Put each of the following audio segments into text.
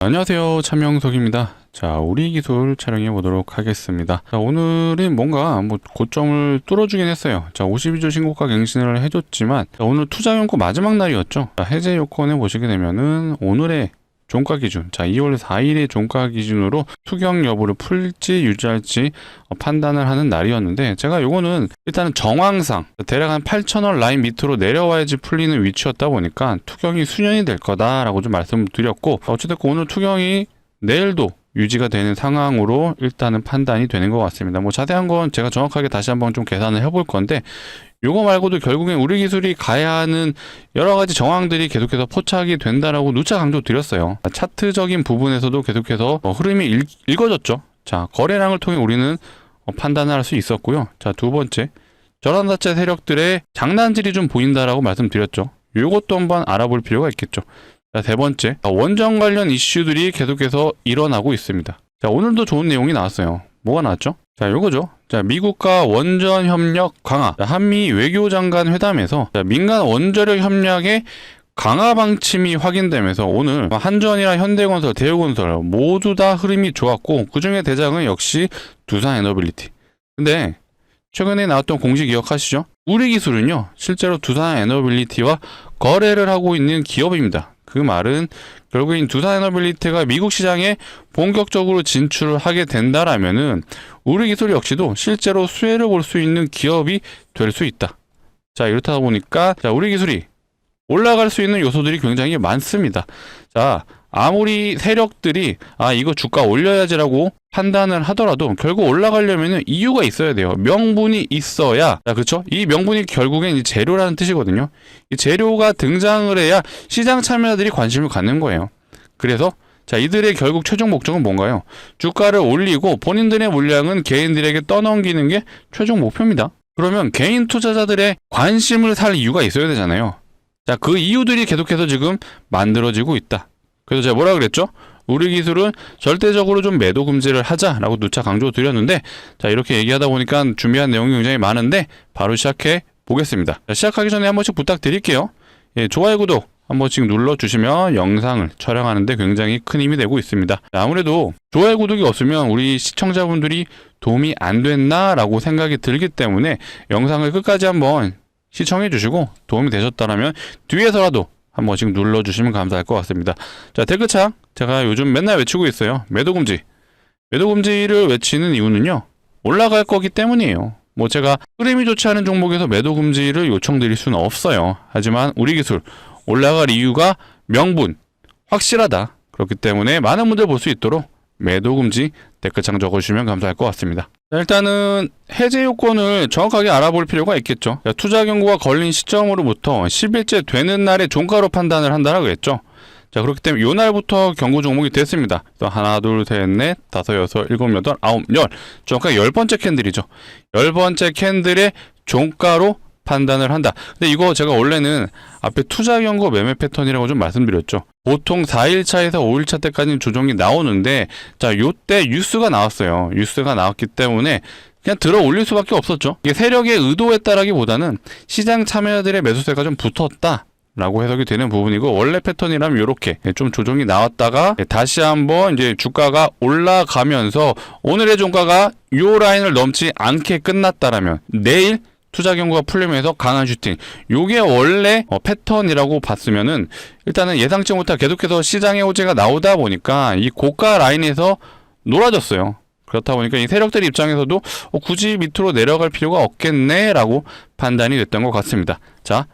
안녕하세요, 차명석입니다. 자, 우리 기술 촬영해 보도록 하겠습니다. 자, 오늘은 뭔가 고점을 뚫어주긴 했어요. 자, 52주 신고가 갱신을 해줬지만, 자, 오늘 투자 연고 마지막 날이었죠. 자, 해제 요건에 보시게 되면은 오늘의 종가 기준, 자, 2월 4일의 종가 기준으로 투경 여부를 풀지 유지할지 판단을 하는 날이었는데, 제가 요거는 일단은 정황상 대략 한 8,000원 라인 밑으로 내려와야지 풀리는 위치였다 보니까 투경이 수년이 될 거다라고 좀 말씀드렸고, 어쨌든 오늘 투경이 내일도 유지가 되는 상황으로 일단은 판단이 되는 것 같습니다. 자세한 건 제가 정확하게 다시 한번 좀 계산을 해볼 건데, 요거 말고도 결국엔 우리 기술이 가야 하는 여러 가지 정황들이 계속해서 포착이 된다라고 누차 강조드렸어요. 차트적인 부분에서도 계속해서 흐름이 읽어졌죠. 자, 거래량을 통해 우리는 판단을 할 수 있었고요. 자, 두 번째, 저단가짜 세력들의 장난질이 좀 보인다라고 말씀드렸죠. 요것도 한번 알아볼 필요가 있겠죠. 자, 세 번째, 원전 관련 이슈들이 계속해서 일어나고 있습니다. 자, 오늘도 좋은 내용이 나왔어요. 뭐가 나왔죠? 자, 요거죠. 자, 미국과 원전 협력 강화. 자, 한미 외교장관 회담에서 민간 원자력 협력의 강화 방침이 확인되면서 오늘 한전이랑 현대건설, 대우건설 모두 다 흐름이 좋았고, 그중에 대장은 역시 두산에너빌리티. 근데 최근에 나왔던 공식 기억하시죠? 우리 기술은요, 실제로 두산에너빌리티와 거래를 하고 있는 기업입니다. 그 말은 결국엔 두산에너빌리티가 미국 시장에 본격적으로 진출을 하게 된다라면은 우리 기술 역시도 실제로 수혜를 볼 수 있는 기업이 될 수 있다. 자, 이렇다 보니까 우리 기술이 올라갈 수 있는 요소들이 굉장히 많습니다. 자, 아무리 세력들이 이거 주가 올려야지라고 판단을 하더라도 결국 올라가려면 이유가 있어야 돼요. 명분이 있어야. 자, 그렇죠? 이 명분이 결국엔 이 재료라는 뜻이거든요. 이 재료가 등장을 해야 시장 참여자들이 관심을 갖는 거예요. 그래서 자, 이들의 결국 최종 목적은 뭔가요? 주가를 올리고 본인들의 물량은 개인들에게 떠넘기는 게 최종 목표입니다. 그러면 개인 투자자들의 관심을 살 이유가 있어야 되잖아요. 자, 그 이유들이 계속해서 지금 만들어지고 있다. 그래서 제가 뭐라 그랬죠? 우리 기술은 절대적으로 좀 매도 금지를 하자라고 누차 강조드렸는데, 자, 이렇게 얘기하다 보니까 준비한 내용이 굉장히 많은데 바로 시작해 보겠습니다. 자, 시작하기 전에 한 번씩 부탁드릴게요. 예, 좋아요, 구독 한 번씩 눌러주시면 영상을 촬영하는데 굉장히 큰 힘이 되고 있습니다. 자, 아무래도 좋아요, 구독이 없으면 우리 시청자분들이 도움이 안 됐나라고 생각이 들기 때문에 영상을 끝까지 한번 시청해 주시고 도움이 되셨다면 뒤에서라도 한 번씩 눌러주시면 감사할 것 같습니다. 자, 댓글창 제가 요즘 맨날 외치고 있어요. 매도금지. 매도금지를 외치는 이유는요, 올라갈 거기 때문이에요. 제가 흐름이 좋지 않은 종목에서 매도금지를 요청드릴 수는 없어요. 하지만 우리 기술 올라갈 이유가 명분 확실하다. 그렇기 때문에 많은 분들 볼 수 있도록 매도금지 댓글창 적어주시면 감사할 것 같습니다. 자, 일단은 해제 요건을 정확하게 알아볼 필요가 있겠죠. 자, 투자 경고가 걸린 시점으로부터 10일째 되는 날에 종가로 판단을 한다라고 했죠. 자, 그렇기 때문에 요 날부터 경고 종목이 됐습니다. 그래서 하나, 둘, 셋, 넷, 다섯, 여섯, 일곱, 여덟, 아홉, 열. 정확하게 10번째 캔들이죠. 10번째 캔들의 종가로 판단을 한다. 근데 이거 제가 원래는 앞에 투자 경고 매매 패턴이라고 좀 말씀드렸죠. 보통 4일차에서 5일차 때까지는 조정이 나오는데, 자, 요때 뉴스가 나왔어요. 뉴스가 나왔기 때문에 그냥 들어 올릴 수밖에 없었죠. 이게 세력의 의도에 따라기보다는 시장 참여자들의 매수세가 좀 붙었다 라고 해석이 되는 부분이고, 원래 패턴이라면 이렇게 좀 조정이 나왔다가 다시 한번 이제 주가가 올라가면서 오늘의 종가가 요 라인을 넘지 않게 끝났다라면 내일 투자 경고가 풀리면서 강한 슈팅, 요게 원래 패턴이라고 봤으면은 일단은 예상치 못한 계속해서 시장의 호재가 나오다 보니까 이 고가 라인에서 놀아줬어요. 그렇다 보니까 이 세력들 입장에서도 굳이 밑으로 내려갈 필요가 없겠네 라고 판단이 됐던 것 같습니다. 자,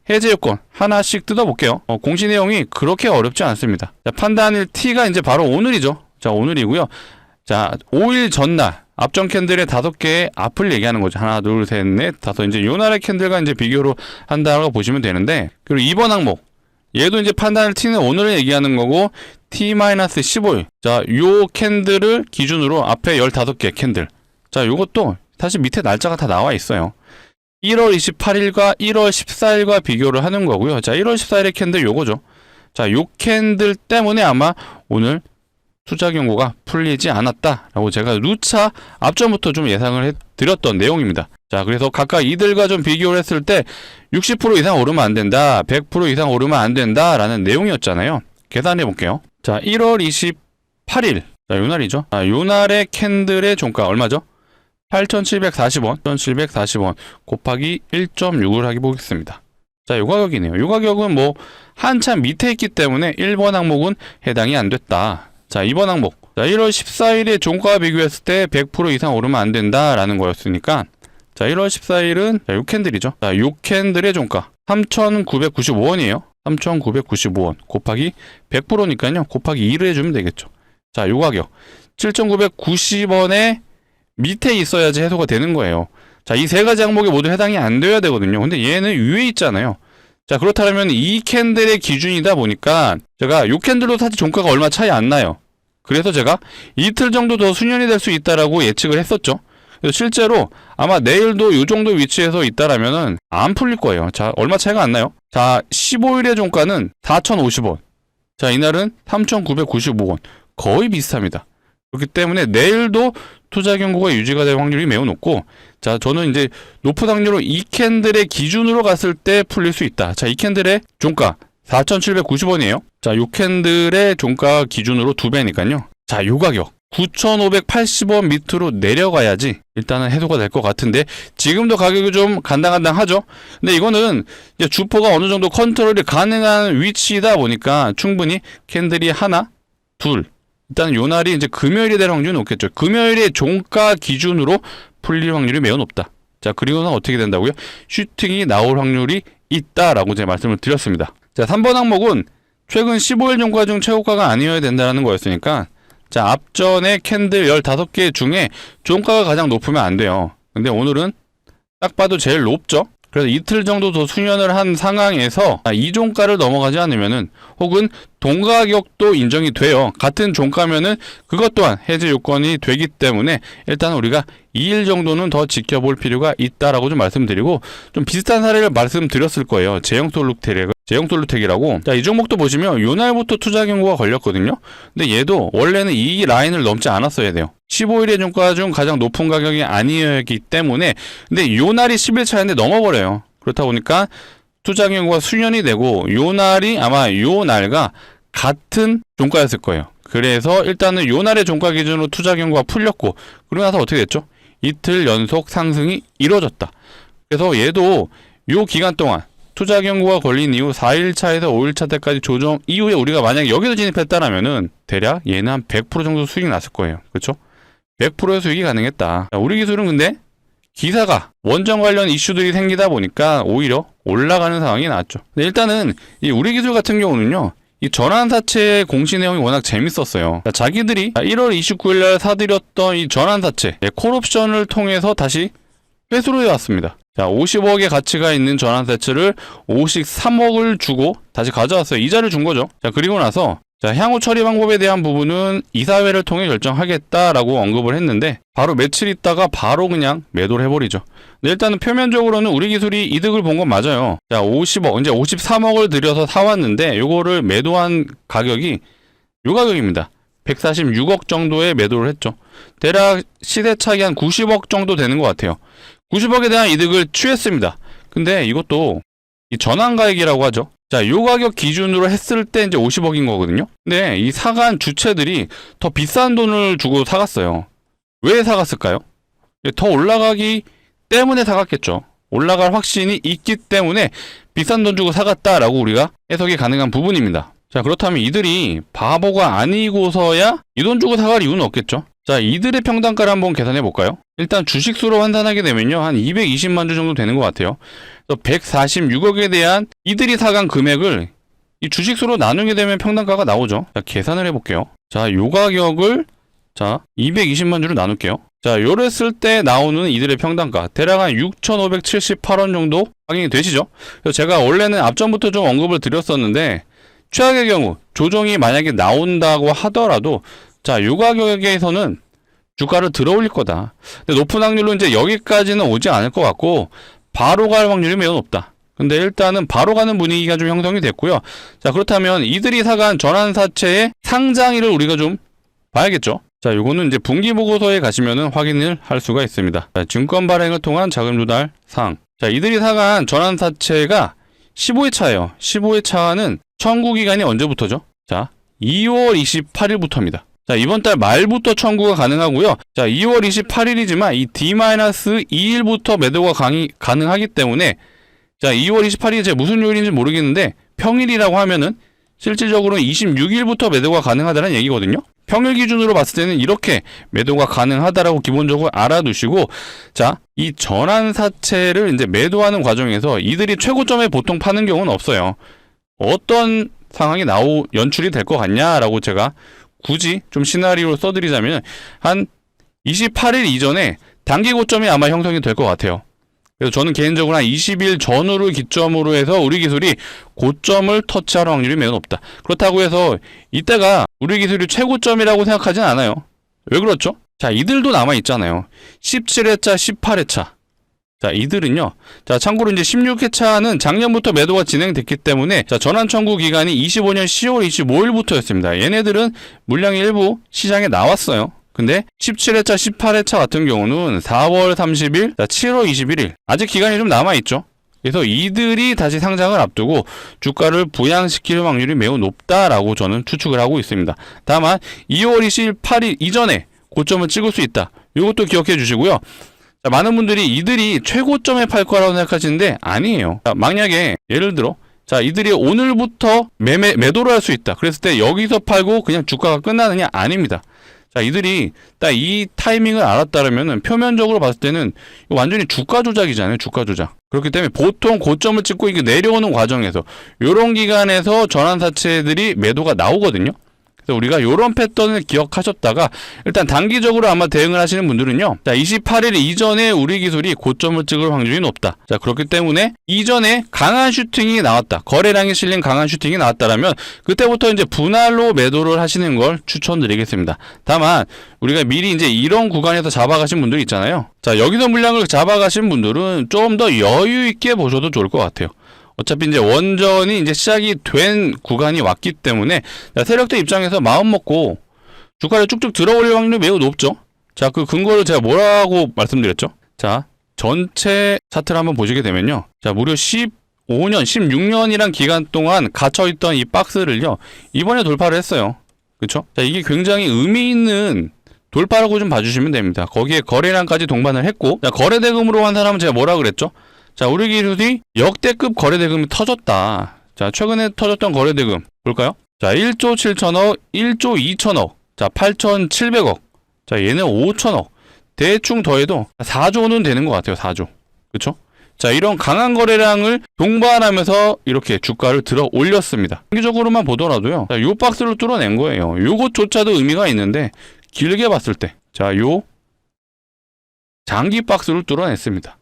해제 요건 하나씩 뜯어볼게요. 공시 내용이 그렇게 어렵지 않습니다. 자, 판단일 T가 이제 바로 오늘이죠. 자, 오늘이고요. 자, 5일 전날 앞전 캔들의 5개의 앞을 얘기하는 거죠. 하나, 둘, 셋, 넷, 다섯. 이제 요 날의 캔들과 이제 비교로 한다고 보시면 되는데, 그리고 이번 항목 얘도 이제 판단을 T는 오늘을 얘기하는 거고, T-15일. 자, 요 캔들을 기준으로 앞에 15개 캔들. 자, 요것도 사실 밑에 날짜가 다 나와 있어요. 1월 28일과 1월 14일과 비교를 하는 거고요. 자, 1월 14일의 캔들 요거죠. 자, 요 캔들 때문에 아마 오늘 투자 경고가 풀리지 않았다라고 제가 누차 앞전부터 좀 예상을 해드렸던 내용입니다. 자, 그래서 각각 이들과 좀 비교를 했을 때 60% 이상 오르면 안 된다, 100% 이상 오르면 안 된다라는 내용이었잖아요. 계산해 볼게요. 자, 1월 28일. 자, 요 날이죠. 요 날의 캔들의 종가 얼마죠? 8,740원. 8,740원 곱하기 1.6을 하기 보겠습니다. 자, 요 가격이네요. 요 가격은 뭐 한참 밑에 있기 때문에 1번 항목은 해당이 안 됐다. 자, 2번 항목. 자, 1월 14일에 종가와 비교했을 때 100% 이상 오르면 안 된다라는 거였으니까, 자, 1월 14일은 요 캔들이죠. 자, 요 캔들의 종가 3,995원이에요. 3,995원 곱하기 100%니까요. 곱하기 2를 해주면 되겠죠. 자, 요 가격 7,990원에 밑에 있어야지 해소가 되는 거예요. 자, 이 세 가지 항목에 모두 해당이 안 돼야 되거든요. 근데 얘는 위에 있잖아요. 자, 그렇다면 이 캔들의 기준이다 보니까 제가 요 캔들도 사실 종가가 얼마 차이 안 나요. 그래서 제가 이틀 정도 더 수년이 될 수 있다라고 예측을 했었죠. 그래서 실제로 아마 내일도 요 정도 위치에서 있다라면은 안 풀릴 거예요. 자, 얼마 차이가 안 나요? 자, 15일의 종가는 4,050원. 자, 이날은 3,995원. 거의 비슷합니다. 그렇기 때문에 내일도 투자 경고가 유지가 될 확률이 매우 높고, 자, 저는 이제 높은 확률로 이 캔들의 기준으로 갔을 때 풀릴 수 있다. 자, 이 캔들의 종가 4,790원이에요. 자, 요 캔들의 종가 기준으로 2배니까요. 자, 요 가격 9,580원 밑으로 내려가야지 일단은 해소가 될 것 같은데, 지금도 가격이 좀 간당간당하죠. 근데 이거는 이제 주포가 어느 정도 컨트롤이 가능한 위치이다 보니까 충분히 캔들이 하나, 둘, 일단 요 날이 이제 금요일이 될 확률이 높겠죠. 금요일의 종가 기준으로 풀릴 확률이 매우 높다. 자, 그리고는 어떻게 된다고요? 슈팅이 나올 확률이 있다라고 제가 말씀을 드렸습니다. 자, 3번 항목은 최근 15일 종가 중 최고가가 아니어야 된다는 거였으니까, 자, 앞전에 캔들 15개 중에 종가가 가장 높으면 안 돼요. 근데 오늘은 딱 봐도 제일 높죠? 그래서 이틀 정도 더 수년을 한 상황에서 이 종가를 넘어가지 않으면은, 혹은 동가격도 인정이 돼요. 같은 종가면은 그것 또한 해제 요건이 되기 때문에 일단 우리가 2일 정도는 더 지켜볼 필요가 있다라고 좀 말씀드리고, 좀 비슷한 사례를 말씀드렸을 거예요. 제형솔루텍이라고. 자, 이 종목도 보시면 요 날부터 투자 경고가 걸렸거든요. 근데 얘도 원래는 이 라인을 넘지 않았어야 돼요. 15일의 종가 중 가장 높은 가격이 아니었기 때문에. 근데 요 날이 10일 차인데 넘어버려요. 그렇다 보니까 투자 경고가 수년이 되고, 요 날이 아마 요 날과 같은 종가였을 거예요. 그래서 일단은 요 날의 종가 기준으로 투자 경고가 풀렸고, 그러고 나서 어떻게 됐죠? 이틀 연속 상승이 이루어졌다. 그래서 얘도 요 기간 동안 투자 경고가 걸린 이후 4일차에서 5일차 때까지 조정 이후에 우리가 만약 여기서 진입했다라면은 대략 얘는 한 100% 정도 수익이 났을 거예요. 그렇죠? 100%의 수익이 가능했다. 자, 우리 기술은 근데 기사가 원전 관련 이슈들이 생기다 보니까 오히려 올라가는 상황이 나왔죠. 근데 일단은 이 우리 기술 같은 경우는요, 이 전환사채 공시 내용이 워낙 재밌었어요. 자, 자기들이 1월 29일날 사들였던 이 전환사채 콜옵션을 통해서 다시 회수를 해왔습니다. 자, 50억의 가치가 있는 전환사채를 53억을 주고 다시 가져왔어요. 이자를 준 거죠. 자, 그리고 나서 자, 향후 처리 방법에 대한 부분은 이사회를 통해 결정하겠다라고 언급을 했는데, 바로 며칠 있다가 바로 그냥 매도를 해버리죠. 근데 일단은 표면적으로는 우리 기술이 이득을 본 건 맞아요. 자, 50억, 이제 53억을 들여서 사왔는데 요거를 매도한 가격이 요 가격입니다. 146억 정도에 매도를 했죠. 대략 시세 차익이 한 90억 정도 되는 것 같아요. 90억에 대한 이득을 취했습니다. 근데 이것도 이 전환가액이라고 하죠. 자, 요 가격 기준으로 했을 때 이제 50억인 거거든요. 근데 이 사간 주체들이 더 비싼 돈을 주고 사갔어요. 왜 사갔을까요? 더 올라가기 때문에 사갔겠죠. 올라갈 확신이 있기 때문에 비싼 돈 주고 사갔다라고 우리가 해석이 가능한 부분입니다. 자, 그렇다면 이들이 바보가 아니고서야 이 돈 주고 사갈 이유는 없겠죠. 자, 이들의 평단가를 한번 계산해 볼까요? 일단 주식수로 환산하게 되면요, 한 220만 주 정도 되는 것 같아요. 그래서 146억에 대한 이들이 사간 금액을 이 주식수로 나누게 되면 평단가가 나오죠. 자, 계산을 해볼게요. 자, 요 가격을 자 220만 주로 나눌게요. 자, 요랬을 때 나오는 이들의 평단가 대략 한 6,578원 정도 확인이 되시죠? 그래서 제가 원래는 앞전부터 좀 언급을 드렸었는데, 최악의 경우 조정이 만약에 나온다고 하더라도 자, 요 가격에서는 주가를 들어 올릴 거다. 근데 높은 확률로 이제 여기까지는 오지 않을 것 같고 바로 갈 확률이 매우 높다. 근데 일단은 바로 가는 분위기가 좀 형성이 됐고요. 자, 그렇다면 이들이 사간 전환사채의 상장일을 우리가 좀 봐야겠죠. 자, 요거는 이제 분기보고서에 가시면은 확인을 할 수가 있습니다. 자, 증권 발행을 통한 자금 조달 사항. 자, 이들이 사간 전환사채가 15회 차예요. 15회 차는 청구 기간이 언제부터죠? 자, 2월 28일부터입니다. 자, 이번 달 말부터 청구가 가능하고요. 자, 2월 28일이지만 이 D-2일부터 매도가 가능하기 때문에 자, 2월 28일이 제가 무슨 요일인지 모르겠는데 평일이라고 하면은 실질적으로 26일부터 매도가 가능하다는 얘기거든요. 평일 기준으로 봤을 때는 이렇게 매도가 가능하다라고 기본적으로 알아두시고, 자, 이 전환사채를 이제 매도하는 과정에서 이들이 최고점에 보통 파는 경우는 없어요. 어떤 상황이 연출이 될 것 같냐라고 제가 굳이 좀 시나리오를 써드리자면 한 28일 이전에 단기 고점이 아마 형성이 될 것 같아요. 그래서 저는 개인적으로 한 20일 전후를 기점으로 해서 우리 기술이 고점을 터치할 확률이 매우 높다. 그렇다고 해서 이때가 우리 기술이 최고점이라고 생각하진 않아요. 왜 그렇죠? 자, 이들도 남아있잖아요. 17회차, 18회차. 자, 이들은요. 자, 참고로 이제 16회차는 작년부터 매도가 진행됐기 때문에 자, 전환 청구 기간이 25년 10월 25일부터였습니다. 얘네들은 물량이 일부 시장에 나왔어요. 근데 17회차, 18회차 같은 경우는 4월 30일, 7월 21일 아직 기간이 좀 남아있죠. 그래서 이들이 다시 상장을 앞두고 주가를 부양시킬 확률이 매우 높다라고 저는 추측을 하고 있습니다. 다만 2월 28일 이전에 고점을 찍을 수 있다. 이것도 기억해 주시고요. 자, 많은 분들이 이들이 최고점에 팔 거라고 생각하시는데 아니에요. 자, 만약에 예를 들어 자, 이들이 오늘부터 매도를 할 수 있다. 그랬을 때 여기서 팔고 그냥 주가가 끝나느냐? 아닙니다. 자, 이들이 딱 이 타이밍을 알았다면은 표면적으로 봤을 때는 완전히 주가 조작이잖아요. 주가 조작. 그렇기 때문에 보통 고점을 찍고 이게 내려오는 과정에서 요런 기간에서 전환사채들이 매도가 나오거든요. 그래서 우리가 요런 패턴을 기억하셨다가 일단 단기적으로 아마 대응을 하시는 분들은요. 자, 28일 이전에 우리 기술이 고점을 찍을 확률이 높다. 자, 그렇기 때문에 이전에 강한 슈팅이 나왔다. 거래량이 실린 강한 슈팅이 나왔다라면 그때부터 이제 분할로 매도를 하시는 걸 추천드리겠습니다. 다만 우리가 미리 이제 이런 구간에서 잡아가신 분들이 있잖아요. 자, 여기서 물량을 잡아가신 분들은 좀 더 여유 있게 보셔도 좋을 것 같아요. 어차피 이제 원전이 이제 시작이 된 구간이 왔기 때문에 세력들 입장에서 마음 먹고 주가를 쭉쭉 들어올릴 확률이 매우 높죠. 자, 그 근거를 제가 뭐라고 말씀드렸죠? 자, 전체 차트를 한번 보시게 되면요. 자, 무려 15년, 16년이란 기간 동안 갇혀있던 이 박스를요, 이번에 돌파를 했어요. 그쵸? 자, 이게 굉장히 의미 있는 돌파라고 좀 봐주시면 됩니다. 거기에 거래량까지 동반을 했고, 자, 거래대금으로 한 사람은 제가 뭐라 그랬죠? 자, 우리 기술이 역대급 거래대금이 터졌다. 자, 최근에 터졌던 거래대금 볼까요? 자, 1조 7천억, 1조 2천억, 자, 8,700억, 자, 얘는 5천억. 대충 더해도 4조는 되는 것 같아요. 4조. 그쵸? 자, 이런 강한 거래량을 동반하면서 이렇게 주가를 들어 올렸습니다. 단기적으로만 보더라도요. 자, 요 박스를 뚫어낸 거예요. 요것조차도 의미가 있는데 길게 봤을 때, 자, 요 장기 박스를 뚫어냈습니다.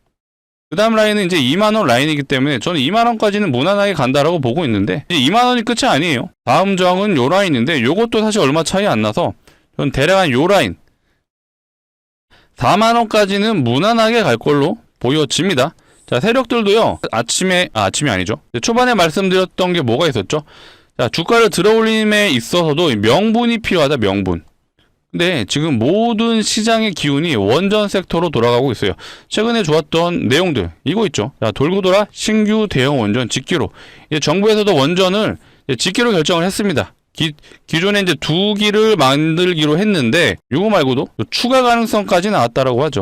그 다음 라인은 이제 2만원 라인이기 때문에 저는 2만원까지는 무난하게 간다라고 보고 있는데 2만원이 끝이 아니에요. 다음 저항은 요 라인인데 요것도 사실 얼마 차이 안 나서 저는 대략 한 요 라인 4만원까지는 무난하게 갈 걸로 보여집니다. 자, 세력들도요. 아침이 아니죠. 초반에 말씀드렸던 게 뭐가 있었죠? 자, 주가를 들어올림에 있어서도 명분이 필요하다. 명분. 근데 지금 모든 시장의 기운이 원전 섹터로 돌아가고 있어요. 최근에 좋았던 내용들 이거 있죠. 자, 돌고 돌아 신규 대형 원전 짓기로 이제 정부에서도 원전을 짓기로 결정을 했습니다. 기존에 이제 2기를 만들기로 했는데 이거 말고도 추가 가능성까지 나왔다라고 하죠.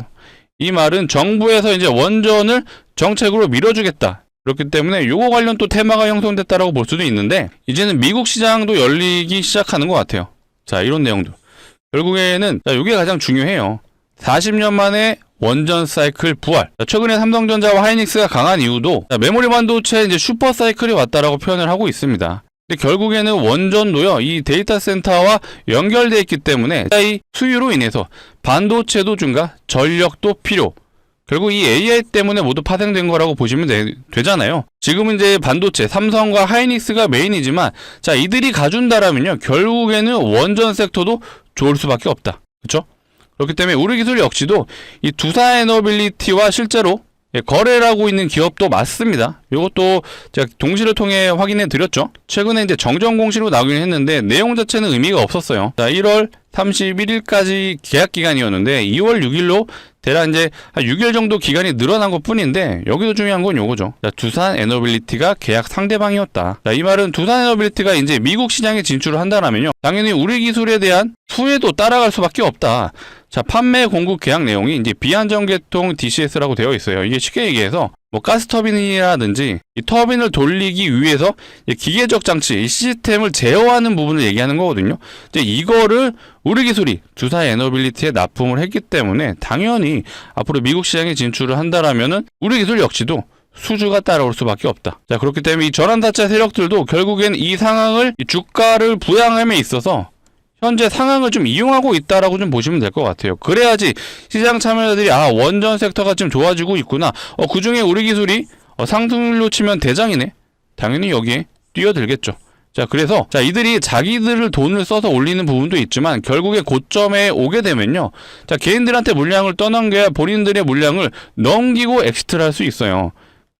이 말은 정부에서 이제 원전을 정책으로 밀어주겠다. 그렇기 때문에 요거 관련 또 테마가 형성됐다라고 볼 수도 있는데 이제는 미국 시장도 열리기 시작하는 것 같아요. 자, 이런 내용도. 결국에는 이게 가장 중요해요. 40년 만에 원전 사이클 부활. 최근에 삼성전자와 하이닉스가 강한 이유도 메모리 반도체 이제 슈퍼 사이클이 왔다라고 표현을 하고 있습니다. 근데 결국에는 원전도요, 이 데이터 센터와 연결되어 있기 때문에 이 수요로 인해서 반도체도 증가, 전력도 필요. 결국 이 AI 때문에 모두 파생된 거라고 보시면 되잖아요. 지금은 이제 반도체, 삼성과 하이닉스가 메인이지만, 자, 이들이 가준다라면요, 결국에는 원전 섹터도 좋을 수밖에 없다. 그쵸? 그렇기 때문에 우리 기술 역시도 이 두산에너빌리티와 실제로 거래를 하고 있는 기업도 맞습니다. 이것도 제가 동시를 통해 확인해 드렸죠. 최근에 이제 정정 공시로 나오긴 했는데 내용 자체는 의미가 없었어요. 자, 1월 31일까지 계약 기간이었는데 2월 6일로 대략 이제 한 6일 정도 기간이 늘어난 것 뿐인데 여기서 중요한 건 요거죠. 자, 두산 에너빌리티가 계약 상대방이었다. 자, 이 말은 두산 에너빌리티가 이제 미국 시장에 진출을 한다라면요. 당연히 우리 기술에 대한 수혜도 따라갈 수밖에 없다. 자, 판매 공급 계약 내용이 이제 비안정계통 DCS라고 되어 있어요. 이게 쉽게 얘기해서 뭐 가스터빈이라든지 이 터빈을 돌리기 위해서 기계적 장치, 이 시스템을 제어하는 부분을 얘기하는 거거든요. 이제 이거를 우리 기술이 두산 에너빌리티에 납품을 했기 때문에 당연히 앞으로 미국 시장에 진출을 한다라면은 우리 기술 역시도 수주가 따라올 수밖에 없다. 자, 그렇기 때문에 이 전환다차 세력들도 결국엔 이 상황을 이 주가를 부양함에 있어서 현재 상황을 좀 이용하고 있다라고 좀 보시면 될 것 같아요. 그래야지 시장 참여자들이 원전 섹터가 좀 좋아지고 있구나. 그 중에 우리 기술이 상승률로 치면 대장이네. 당연히 여기에 뛰어들겠죠. 자, 그래서 이들이 자기들을 돈을 써서 올리는 부분도 있지만 결국에 고점에 오게 되면요. 자, 개인들한테 물량을 떠넘겨야 본인들의 물량을 넘기고 엑시트를 할 수 있어요.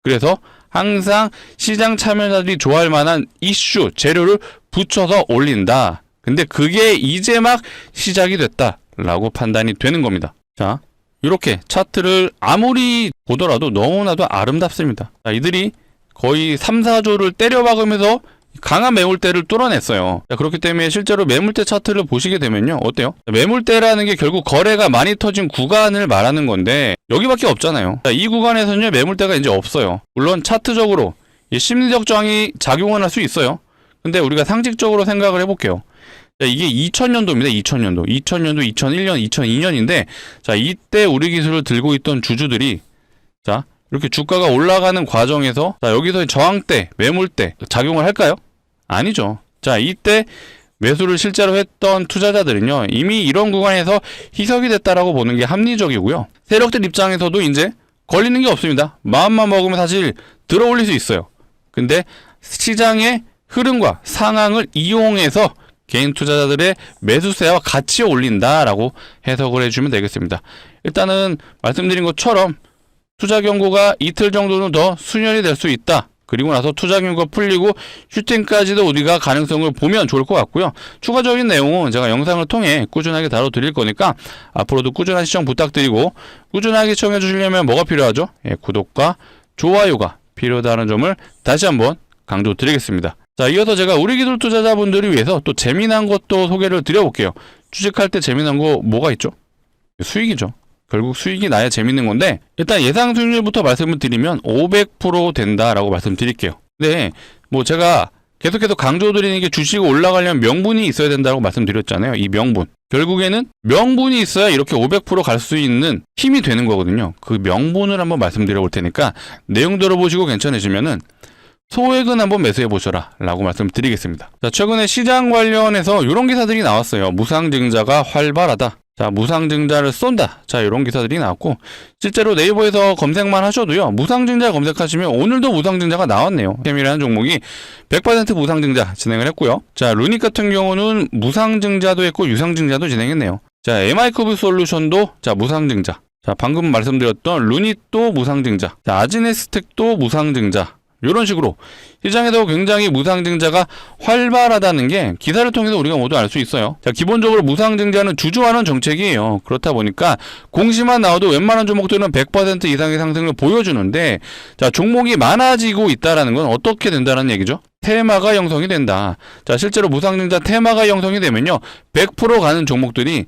그래서 항상 시장 참여자들이 좋아할 만한 이슈, 재료를 붙여서 올린다. 근데 그게 이제 막 시작이 됐다라고 판단이 되는 겁니다. 자, 이렇게 차트를 아무리 보더라도 너무나도 아름답습니다. 자, 이들이 거의 3, 4조를 때려박으면서 강한 매물대를 뚫어냈어요. 자, 그렇기 때문에 실제로 매물대 차트를 보시게 되면요. 어때요? 매물대라는 게 결국 거래가 많이 터진 구간을 말하는 건데 여기밖에 없잖아요. 자, 이 구간에서는요. 매물대가 이제 없어요. 물론 차트적으로 심리적 저항이 작용을 할 수 있어요. 근데 우리가 상식적으로 생각을 해볼게요. 자, 이게 2000년도입니다. 2000년도, 2001년, 2002년인데 자, 이때 우리 기술을 들고 있던 주주들이 자, 이렇게 주가가 올라가는 과정에서 자, 여기서 저항대, 매물대 작용을 할까요? 아니죠. 자, 이때 매수를 실제로 했던 투자자들은요. 이미 이런 구간에서 희석이 됐다라고 보는 게 합리적이고요. 세력들 입장에서도 이제 걸리는 게 없습니다. 마음만 먹으면 사실 들어 올릴 수 있어요. 근데 시장의 흐름과 상황을 이용해서 개인 투자자들의 매수세와 같이 올린다라고 해석을 해주면 되겠습니다. 일단은 말씀드린 것처럼 투자 경고가 이틀 정도는 더 수년이 될 수 있다. 그리고 나서 투자 경고가 풀리고 슈팅까지도 우리가 가능성을 보면 좋을 것 같고요. 추가적인 내용은 제가 영상을 통해 꾸준하게 다뤄드릴 거니까 앞으로도 꾸준한 시청 부탁드리고 꾸준하게 시청해 주시려면 뭐가 필요하죠? 구독과 좋아요가 필요하다는 점을 다시 한번 강조드리겠습니다. 자, 이어서 제가 우리 기술 투자자분들을 위해서 또 재미난 것도 소개를 드려볼게요. 주식할 때 재미난 거 뭐가 있죠? 수익이죠. 결국 수익이 나야 재밌는 건데 일단 예상 수익률부터 말씀을 드리면 500% 된다라고 말씀드릴게요. 네, 뭐 제가 계속해서 강조드리는 게 주식이 올라가려면 명분이 있어야 된다고 말씀드렸잖아요. 이 명분. 결국에는 명분이 있어야 이렇게 500% 갈 수 있는 힘이 되는 거거든요. 그 명분을 한번 말씀드려 볼 테니까 내용 들어보시고 괜찮으시면은 소액은 한번 매수해 보셔라 라고 말씀드리겠습니다. 자, 최근에 시장 관련해서 이런 기사들이 나왔어요. 무상증자가 활발하다. 자, 무상증자를 쏜다. 자, 이런 기사들이 나왔고 실제로 네이버에서 검색만 하셔도요. 무상증자 검색하시면 오늘도 무상증자가 나왔네요. 템이라는 종목이 100% 무상증자 진행을 했고요. 자, 루닉 같은 경우는 무상증자도 했고 유상증자도 진행했네요. 자, MI큐브 솔루션도 자, 무상증자. 자, 방금 말씀드렸던 루닛도 무상증자. 자, 아지네스텍도 무상증자. 이런 식으로 시장에도 굉장히 무상증자가 활발하다는 게 기사를 통해서 우리가 모두 알 수 있어요. 자, 기본적으로 무상증자는 주주환원 정책이에요. 그렇다 보니까 공시만 나와도 웬만한 종목들은 100% 이상의 상승을 보여주는데 자, 종목이 많아지고 있다는 건 어떻게 된다는 얘기죠? 테마가 형성이 된다. 자, 실제로 무상증자 테마가 형성이 되면요 100% 가는 종목들이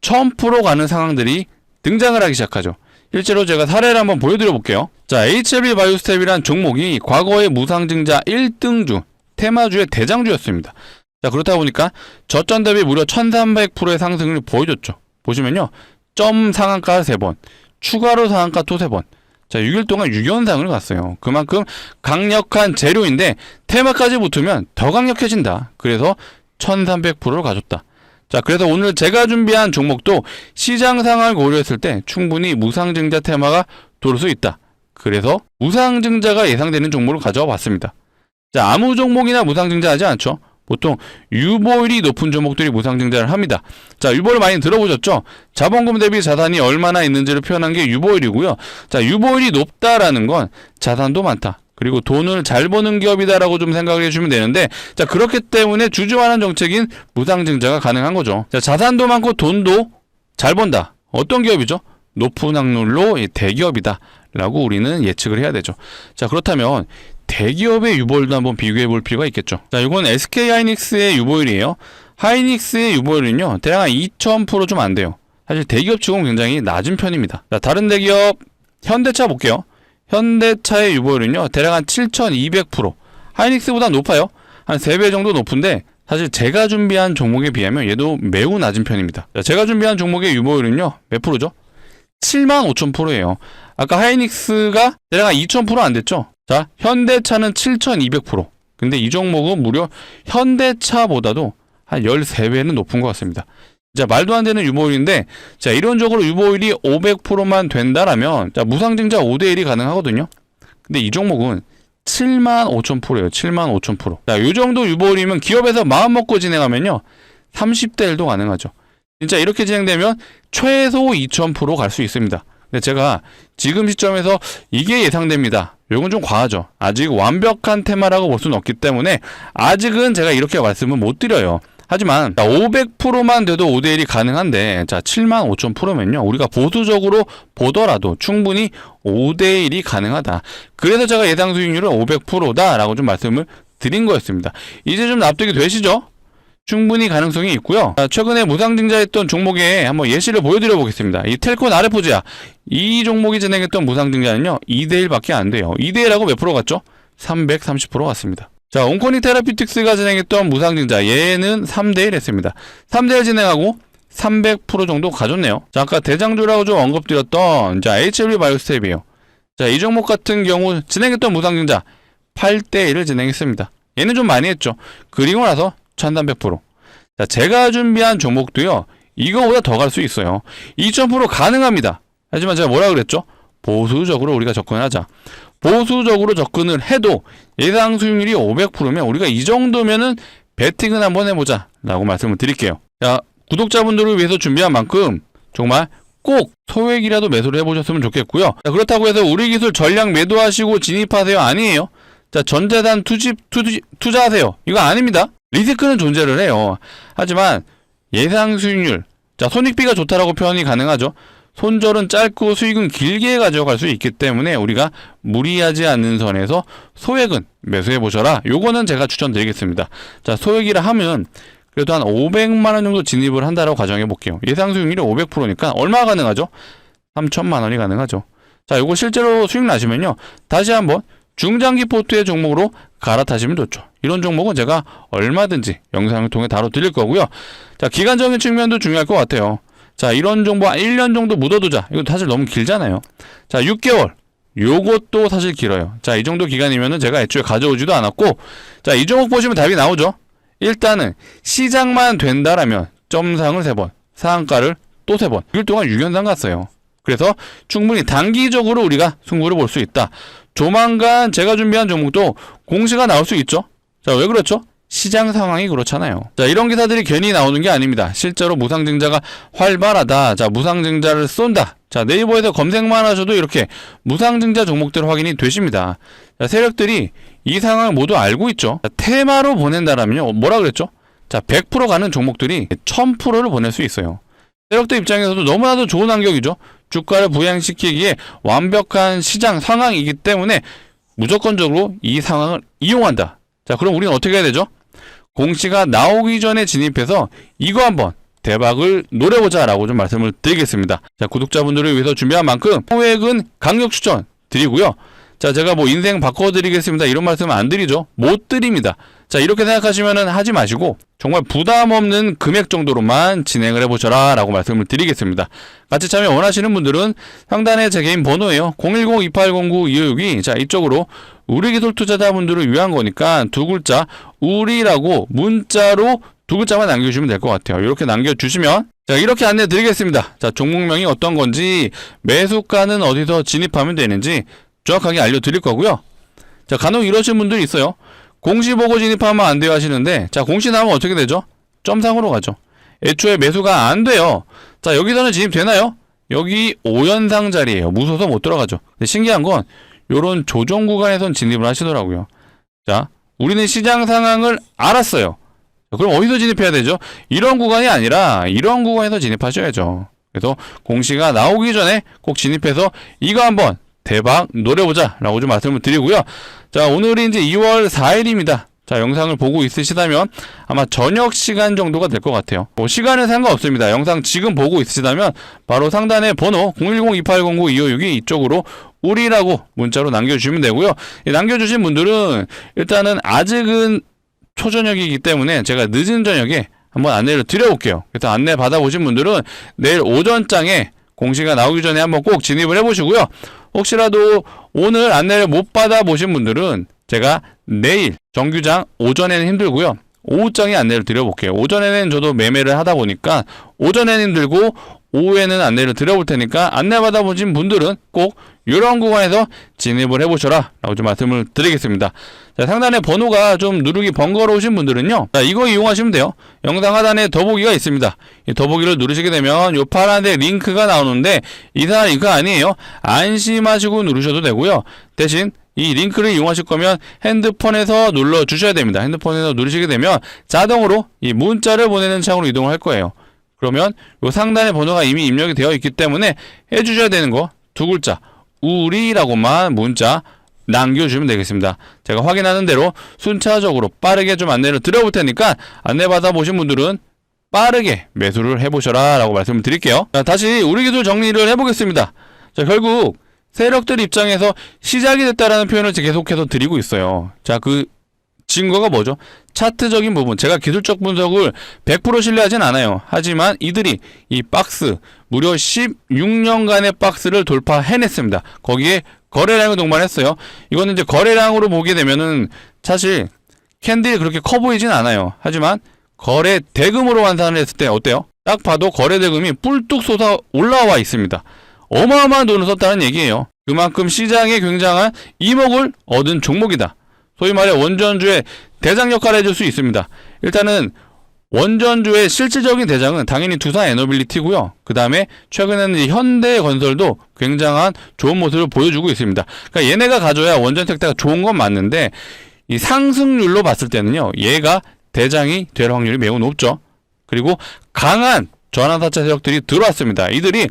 1000% 가는 상황들이 등장을 하기 시작하죠. 실제로 제가 사례를 한번 보여드려 볼게요. 자, HLB 바이오스텝이란 종목이 과거의 무상증자 1등주, 테마주의 대장주였습니다. 자, 그렇다 보니까 저점 대비 무려 1300%의 상승을 보여줬죠. 보시면요. 점 상한가 3번, 추가로 상한가 또 3번. 자, 6일 동안 6연상을 갔어요. 그만큼 강력한 재료인데 테마까지 붙으면 더 강력해진다. 그래서 1300%를 가졌다. 자, 그래서 오늘 제가 준비한 종목도 시장 상황을 고려했을 때 충분히 무상증자 테마가 돌 수 있다. 그래서 무상증자가 예상되는 종목을 가져와 봤습니다. 자, 아무 종목이나 무상증자 하지 않죠. 보통 유보율이 높은 종목들이 무상증자를 합니다. 자, 유보를 많이 들어보셨죠? 자본금 대비 자산이 얼마나 있는지를 표현한 게 유보율이고요. 자, 유보율이 높다라는 건 자산도 많다. 그리고 돈을 잘 버는 기업이다라고 좀 생각을 해주면 되는데, 자, 그렇기 때문에 주주환원 정책인 무상증자가 가능한 거죠. 자, 자산도 많고 돈도 잘 번다. 어떤 기업이죠? 높은 확률로 대기업이다 라고 우리는 예측을 해야 되죠. 자, 그렇다면 대기업의 유보율도 한번 비교해 볼 필요가 있겠죠. 자, 이건 SK 하이닉스의 유보율이에요. 하이닉스의 유보율은요, 대략 한 2000% 좀 안 돼요. 사실 대기업 치고는 굉장히 낮은 편입니다. 자, 다른 대기업 현대차 볼게요. 현대차의 유보율은요, 대략 한 7200%. 하이닉스보다 높아요. 한 3배 정도 높은데, 사실 제가 준비한 종목에 비하면 얘도 매우 낮은 편입니다. 자, 제가 준비한 종목의 유보율은요, 몇 프로죠? 75,000%예요. 아까 하이닉스가 대략 한 2000% 안 됐죠? 자, 현대차는 7200%. 근데 이 종목은 무려 현대차보다도 한 13배는 높은 것 같습니다. 자, 말도 안 되는 유보율인데, 자, 이론적으로 유보율이 500%만 된다라면, 자, 무상증자 5대1이 가능하거든요. 근데 이 종목은 75,000%예요. 75,000%. 자, 요 정도 유보율이면 기업에서 마음 먹고 진행하면요, 30대1도 가능하죠. 진짜 이렇게 진행되면 최소 2000% 갈 수 있습니다. 근데 제가 지금 시점에서 이게 예상됩니다. 요건 좀 과하죠. 아직 완벽한 테마라고 볼 수는 없기 때문에 아직은 제가 이렇게 말씀을 못 드려요. 하지만 500%만 돼도 5대1이 가능한데, 자, 75,000%면요 우리가 보수적으로 보더라도 충분히 5대1이 가능하다. 그래서 제가 예상 수익률은 500%다 라고 좀 말씀을 드린 거였습니다. 이제 좀 납득이 되시죠? 충분히 가능성이 있고요. 자, 최근에 무상증자했던 종목에 한번 예시를 보여드려 보겠습니다. 이 텔콘 아레포지아, 이 종목이 진행했던 무상증자는요 2대1밖에 안 돼요. 2대1하고 몇 프로 갔죠? 330% 갔습니다. 자, 온코닉 테라피틱스가 진행했던 무상증자, 얘는 3대1 했습니다. 3대1 진행하고 300% 정도 가졌네요. 자, 아까 대장주라고 좀 언급드렸던, 자, HLB 바이오스텝이에요. 자, 이 종목 같은 경우 진행했던 무상증자 8대1을 진행했습니다. 얘는 좀 많이 했죠. 그리고 나서 1300%. 자, 제가 준비한 종목도요, 이거보다 더 갈 수 있어요. 2000% 가능합니다. 하지만 제가 뭐라 그랬죠? 보수적으로 우리가 접근을 하자. 보수적으로 접근을 해도 예상 수익률이 500%면 우리가 이 정도면은 베팅은 한번 해보자 라고 말씀을 드릴게요. 자, 구독자분들을 위해서 준비한 만큼 정말 꼭 소액이라도 매수를 해보셨으면 좋겠고요. 자, 그렇다고 해서 우리 기술 전량 매도하시고 진입하세요? 아니에요. 자, 전재단 투자하세요? 이거 아닙니다. 리스크는 존재를 해요. 하지만 예상 수익률, 자, 손익비가 좋다라고 표현이 가능하죠. 손절은 짧고 수익은 길게 가져갈 수 있기 때문에 우리가 무리하지 않는 선에서 소액은 매수해 보셔라. 요거는 제가 추천드리겠습니다. 자, 소액이라 하면 그래도 한 500만 원 정도 진입을 한다라고 가정해 볼게요. 예상 수익률이 500%니까 얼마 가능하죠? 3천만 원이 가능하죠. 자, 요거 실제로 수익 나시면요, 다시 한번 중장기 포트의 종목으로 갈아타시면 좋죠. 이런 종목은 제가 얼마든지 영상을 통해 다뤄드릴 거고요. 자, 기간적인 측면도 중요할 것 같아요. 자, 이런 정보 1년 정도 묻어두자. 이거 사실 너무 길잖아요. 자, 6개월. 요것도 사실 길어요. 자, 이 정도 기간이면은 제가 애초에 가져오지도 않았고, 자, 이 종목 보시면 답이 나오죠. 일단은 시장만 된다라면 점상을 3번, 상한가를 또 3번, 6일 동안 6연상 갔어요. 그래서 충분히 단기적으로 우리가 승부를 볼 수 있다. 조만간 제가 준비한 종목도 공시가 나올 수 있죠. 자, 왜 그렇죠? 시장 상황이 그렇잖아요. 자, 이런 기사들이 괜히 나오는 게 아닙니다. 실제로 무상증자가 활발하다. 자, 무상증자를 쏜다. 자, 네이버에서 검색만 하셔도 이렇게 무상증자 종목들 확인이 되십니다. 자, 세력들이 이 상황을 모두 알고 있죠. 자, 테마로 보낸다라면요, 뭐라 그랬죠? 자, 100% 가는 종목들이 1000%를 보낼 수 있어요. 세력들 입장에서도 너무나도 좋은 환경이죠. 주가를 부양시키기에 완벽한 시장 상황이기 때문에 무조건적으로 이 상황을 이용한다. 자, 그럼 우리는 어떻게 해야 되죠? 공시가 나오기 전에 진입해서 이거 한번 대박을 노려보자 라고 좀 말씀을 드리겠습니다. 자, 구독자분들을 위해서 준비한 만큼 소액은 강력 추천 드리고요. 자, 제가 뭐 인생 바꿔드리겠습니다 이런 말씀은 안 드리죠. 못 드립니다. 자, 이렇게 생각하시면은 하지 마시고 정말 부담 없는 금액 정도로만 진행을 해보셔라 라고 말씀을 드리겠습니다. 같이 참여 원하시는 분들은 상단에 제 개인 번호예요. 010-2809-2562. 자, 이쪽으로 우리기술 투자자분들을 위한 거니까 두 글자 우리라고 문자로 두 글자만 남겨주시면 될 것 같아요. 이렇게 남겨주시면, 자, 이렇게 안내 드리겠습니다. 자, 종목명이 어떤 건지, 매수가는 어디서 진입하면 되는지 정확하게 알려드릴 거고요. 자, 간혹 이러신 분들이 있어요. 공시 보고 진입하면 안 돼요 하시는데, 자, 공시 나오면 어떻게 되죠? 점상으로 가죠. 애초에 매수가 안 돼요. 자, 여기서는 진입되나요? 여기 5연상 자리예요. 무서워서 못 들어가죠. 근데 신기한 건 요런 조정 구간에선 진입을 하시더라고요. 자, 우리는 시장 상황을 알았어요. 그럼 어디서 진입해야 되죠? 이런 구간이 아니라 이런 구간에서 진입하셔야죠. 그래서 공시가 나오기 전에 꼭 진입해서 이거 한번 대박 노려보자 라고 좀 말씀을 드리고요. 자, 오늘이 이제 2월 4일입니다. 자, 영상을 보고 있으시다면 아마 저녁 시간 정도가 될 것 같아요. 뭐 시간은 상관없습니다. 영상 지금 보고 있으시다면 바로 상단에 번호 010-2809-2562 이쪽으로 우리라고 문자로 남겨주시면 되고요. 남겨주신 분들은 일단은 아직은 초저녁이기 때문에 제가 늦은 저녁에 한번 안내를 드려볼게요. 그래서 안내 받아보신 분들은 내일 오전장에 공시가 나오기 전에 한번 꼭 진입을 해보시고요. 혹시라도 오늘 안내를 못 받아보신 분들은 제가 내일 정규장 오전에는 힘들고요. 오후장에 안내를 드려볼게요. 오전에는 저도 매매를 하다 보니까 오전에는 힘들고 오후에는 안내를 드려볼 테니까 안내 받아보신 분들은 꼭 이런 구간에서 진입을 해보셔라 라고 좀 말씀을 드리겠습니다. 자, 상단에 번호가 좀 누르기 번거로우신 분들은요, 자, 이거 이용하시면 돼요. 영상 하단에 더보기가 있습니다. 이 더보기를 누르시게 되면 요 파란색 링크가 나오는데 이상한 링크가 아니에요. 안심하시고 누르셔도 되고요. 대신 이 링크를 이용하실 거면 핸드폰에서 눌러 주셔야 됩니다. 핸드폰에서 누르시게 되면 자동으로 이 문자를 보내는 창으로 이동할 거예요. 그러면 요 상단에 번호가 이미 입력이 되어 있기 때문에 해주셔야 되는 거 두 글자 우리라고만 문자 남겨주시면 되겠습니다. 제가 확인하는 대로 순차적으로 빠르게 좀 안내를 드려볼 테니까 안내 받아보신 분들은 빠르게 매수를 해보셔라 라고 말씀을 드릴게요. 자, 다시 우리 기술 정리를 해보겠습니다. 자, 결국 세력들 입장에서 시작이 됐다라는 표현을 계속해서 드리고 있어요. 자, 그 증거가 뭐죠? 차트적인 부분. 제가 기술적 분석을 100% 신뢰하진 않아요. 하지만 이들이 이 박스, 무려 16년간의 박스를 돌파해냈습니다. 거기에 거래량을 동반했어요. 이거는 이제 거래량으로 보게 되면은 사실 캔들이 그렇게 커 보이진 않아요. 하지만 거래 대금으로 환산을 했을 때 어때요? 딱 봐도 거래 대금이 뿔뚝 솟아 올라와 있습니다. 어마어마한 돈을 썼다는 얘기예요. 그만큼 시장에 굉장한 이목을 얻은 종목이다. 소위 말해 원전주의 대장 역할을 해줄 수 있습니다. 일단은 원전주의 실질적인 대장은 당연히 두산 에너빌리티고요. 그 다음에 최근에는 현대건설도 굉장한 좋은 모습을 보여주고 있습니다. 그러니까 얘네가 가져야 원전 섹터가 좋은 건 맞는데 이 상승률로 봤을 때는요, 얘가 대장이 될 확률이 매우 높죠. 그리고 강한 전환사채 세력들이 들어왔습니다. 이들이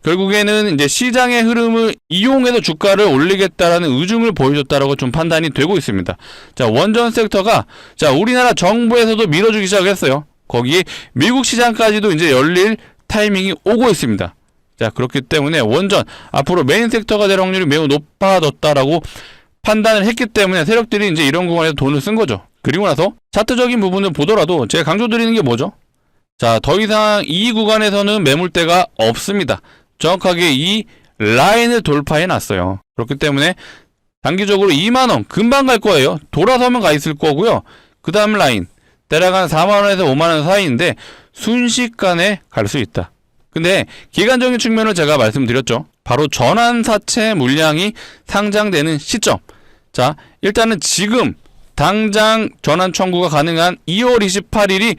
결국에는 이제 시장의 흐름을 이용해서 주가를 올리겠다라는 의중을 보여줬다라고 좀 판단이 되고 있습니다. 자, 원전 섹터가 자, 우리나라 정부에서도 밀어주기 시작했어요. 거기에 미국 시장까지도 이제 열릴 타이밍이 오고 있습니다. 자, 그렇기 때문에 원전 앞으로 메인 섹터가 될 확률이 매우 높아졌다라고 판단을 했기 때문에 세력들이 이제 이런 구간에서 돈을 쓴 거죠. 그리고 나서 차트적인 부분을 보더라도 제가 강조드리는 게 뭐죠? 자, 더 이상 이 구간에서는 매물대가 없습니다. 정확하게 이 라인을 돌파해 놨어요. 그렇기 때문에 단기적으로 2만원 금방 갈 거예요. 돌아서면 가 있을 거고요. 그 다음 라인 대략 한 4만원에서 5만원 사이인데 순식간에 갈 수 있다. 근데 기간적인 측면을 제가 말씀드렸죠. 바로 전환사채 물량이 상장되는 시점. 자, 일단은 지금 당장 전환 청구가 가능한 2월 28일이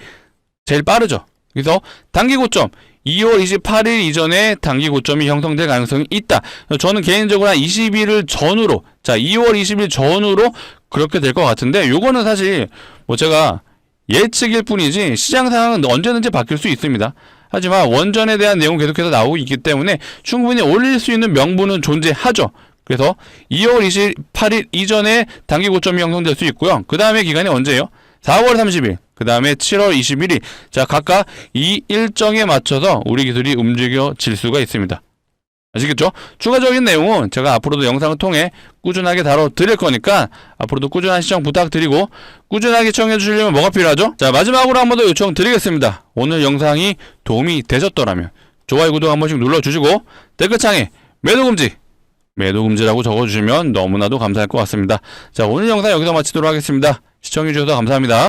제일 빠르죠. 그래서 단기 고점 2월 28일 이전에 단기 고점이 형성될 가능성이 있다. 저는 개인적으로 한 20일을 전후로, 자, 2월 20일 전후로 그렇게 될 것 같은데, 요거는 사실 뭐 제가 예측일 뿐이지 시장 상황은 언제든지 바뀔 수 있습니다. 하지만 원전에 대한 내용은 계속해서 나오고 있기 때문에 충분히 올릴 수 있는 명분은 존재하죠. 그래서 2월 28일 이전에 단기 고점이 형성될 수 있고요. 그 다음에 기간이 언제예요? 4월 30일, 그 다음에 7월 21일. 자, 각각 이 일정에 맞춰서 우리 기술이 움직여질 수가 있습니다. 아시겠죠? 추가적인 내용은 제가 앞으로도 영상을 통해 꾸준하게 다뤄드릴 거니까 앞으로도 꾸준한 시청 부탁드리고, 꾸준하게 시청해 주시려면 뭐가 필요하죠? 자, 마지막으로 한 번 더 요청드리겠습니다. 오늘 영상이 도움이 되셨더라면 좋아요, 구독 한 번씩 눌러주시고 댓글창에 매도금지라고 적어주시면 너무나도 감사할 것 같습니다. 자, 오늘 영상 여기서 마치도록 하겠습니다. 시청해주셔서 감사합니다.